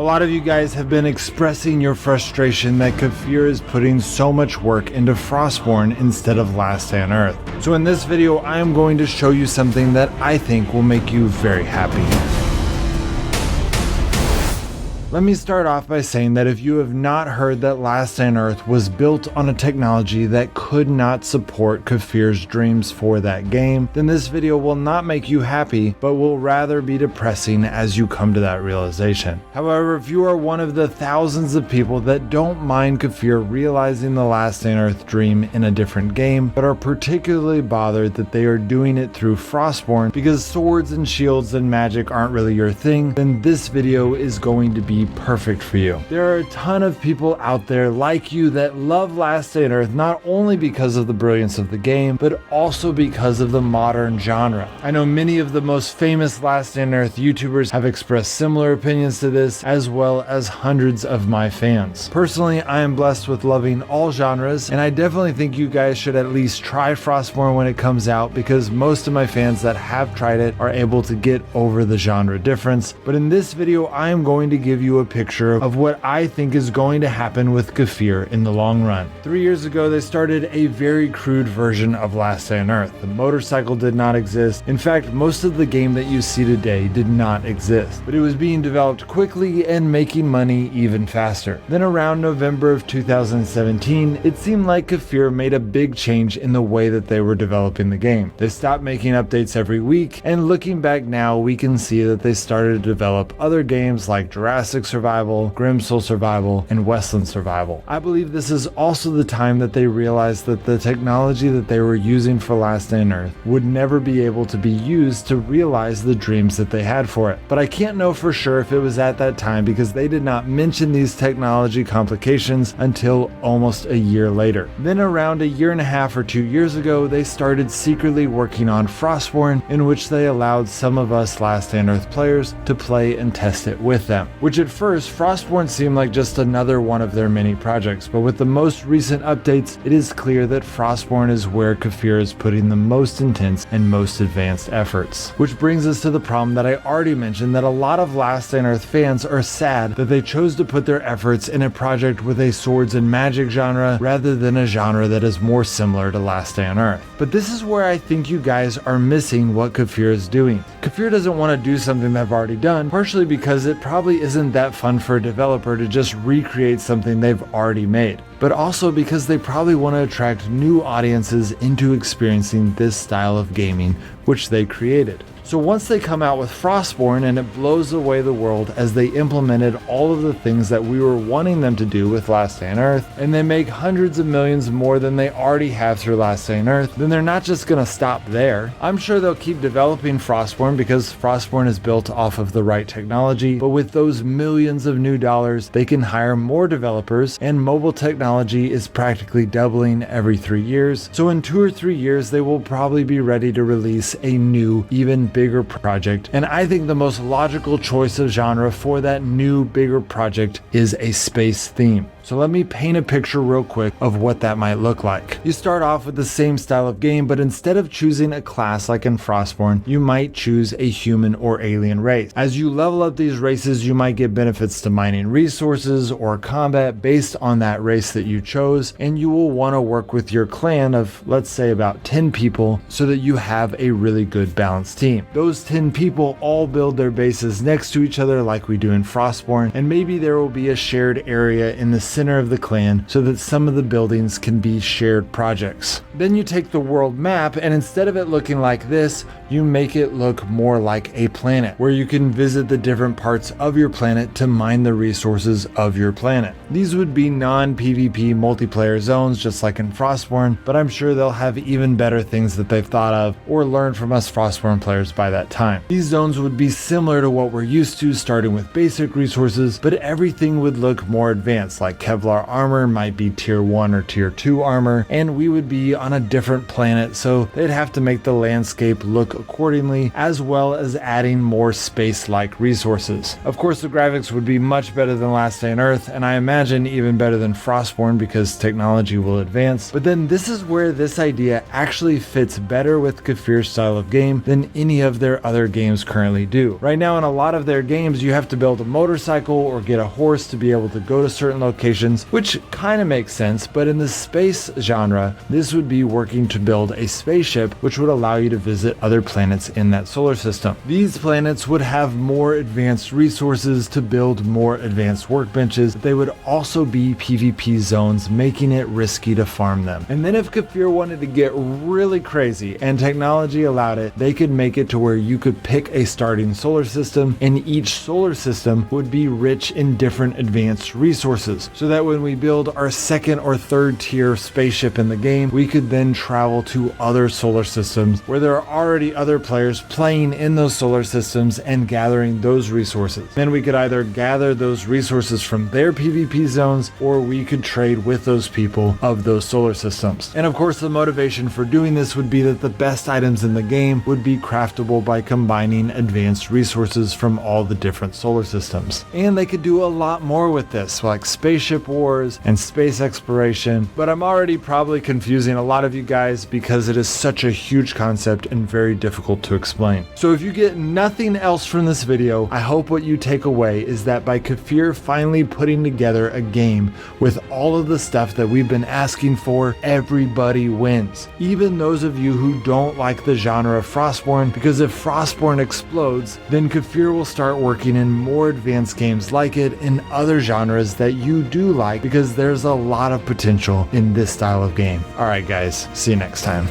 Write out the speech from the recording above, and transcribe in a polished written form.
A lot of you guys have been expressing your frustration that Kefir is putting so much work into Frostborn instead of Last Day on Earth. So in this video, I am going to show you something that I think will make you very happy. Let me start off by saying that if you have not heard that Last Day on Earth was built on a technology that could not support Kefir's dreams for that game, then this video will not make you happy, but will rather be depressing as you come to that realization. However, if you are one of the thousands of people that don't mind Kefir realizing the Last Day on Earth dream in a different game, but are particularly bothered that they are doing it through Frostborn because swords and shields and magic aren't really your thing, then this video is going to be perfect for you. There are a ton of people out there like you that love Last Day on Earth not only because of the brilliance of the game, but also because of the modern genre. I know many of the most famous Last Day on Earth YouTubers have expressed similar opinions to this, as well as hundreds of my fans. Personally, I am blessed with loving all genres, and I definitely think you guys should at least try Frostborn when it comes out, because most of my fans that have tried it are able to get over the genre difference. But in this video, I am going to give you a picture of what I think is going to happen with Kefir in the long run. 3 years ago, they started a very crude version of Last Day on Earth. The motorcycle did not exist. In fact, most of the game that you see today did not exist, but it was being developed quickly and making money even faster. Then around November of 2017, it seemed like Kefir made a big change in the way that they were developing the game. They stopped making updates every week, and looking back now, we can see that they started to develop other games like Jurassic Survival, Grimsoul Survival, and Westland Survival. I believe this is also the time that they realized that the technology that they were using for Last Day on Earth would never be able to be used to realize the dreams that they had for it. But I can't know for sure if it was at that time because they did not mention these technology complications until almost a year later. Then around a year and a half or 2 years ago, they started secretly working on Frostborn, in which they allowed some of us Last Day on Earth players to play and test it with them, which at first Frostborn seemed like just another one of their many projects, but with the most recent updates, it is clear that Frostborn is where Kefir is putting the most intense and most advanced efforts. Which brings us to the problem that I already mentioned, that a lot of Last Day on Earth fans are sad that they chose to put their efforts in a project with a swords and magic genre rather than a genre that is more similar to Last Day on Earth. But this is where I think you guys are missing what Kefir is doing. Kefir doesn't want to do something they've already done, partially because it probably isn't that fun for a developer to just recreate something they've already made, but also because they probably want to attract new audiences into experiencing this style of gaming which they created. So once they come out with Frostborn and it blows away the world as they implemented all of the things that we were wanting them to do with Last Day on Earth, and they make hundreds of millions more than they already have through Last Day on Earth, then they're not just going to stop there. I'm sure they'll keep developing Frostborn because Frostborn is built off of the right technology, but with those millions of new dollars, they can hire more developers, and mobile technology is practically doubling every 3 years. So in 2 or 3 years, they will probably be ready to release a new, even bigger project, and I think the most logical choice of genre for that new, bigger project is a space theme. So let me paint a picture real quick of what that might look like. You start off with the same style of game, but instead of choosing a class like in Frostborn, you might choose a human or alien race. As you level up these races, you might get benefits to mining resources or combat based on that race that you chose, and you will want to work with your clan of, let's say, about 10 people so that you have a really good balanced team. Those 10 people all build their bases next to each other like we do in Frostborn, and maybe there will be a shared area in the center of the clan so that some of the buildings can be shared projects. Then you take the world map, and instead of it looking like this, you make it look more like a planet where you can visit the different parts of your planet to mine the resources of your planet. These would be non-PvP multiplayer zones just like in Frostborn, but I'm sure they'll have even better things that they've thought of or learned from us Frostborn players by that time. These zones would be similar to what we're used to, starting with basic resources, but everything would look more advanced, like Kevlar armor might be tier 1 or tier 2 armor, and we would be on a different planet, so they'd have to make the landscape look accordingly, as well as adding more space-like resources. Of course, the graphics would be much better than Last Day on Earth, and I imagine even better than Frostborn because technology will advance. But then this is where this idea actually fits better with Kefir's style of game than any of their other games currently do. Right now in a lot of their games you have to build a motorcycle or get a horse to be able to go to certain locations, which kind of makes sense, but in the space genre this would be working to build a spaceship which would allow you to visit other planets in that solar system. These planets would have more advanced resources to build more advanced workbenches. They would also be PvP zones, making it risky to farm them. And then if Kefir wanted to get really crazy and technology allowed it, they could make it to where you could pick a starting solar system, and each solar system would be rich in different advanced resources, so that when we build our second or third tier spaceship in the game, we could then travel to other solar systems where there are already other players playing in those solar systems and gathering those resources. Then we could either gather those resources from their PvP zones, or we could trade with those people of those solar systems. And of course the motivation for doing this would be that the best items in the game would be craftable by combining advanced resources from all the different solar systems. And they could do a lot more with this, like spaceship wars and space exploration, but I'm already probably confusing a lot of you guys because it is such a huge concept and very difficult to explain. So if you get nothing else from this video, I hope what you take away is that by Kefir finally putting together a game with all of the stuff that we've been asking for, everybody wins. Even those of you who don't like the genre of Frostborn, because if Frostborn explodes, then Kefir will start working in more advanced games like it in other genres that you do like, because there's a lot of potential in this style of game. Alright guys, see you next time.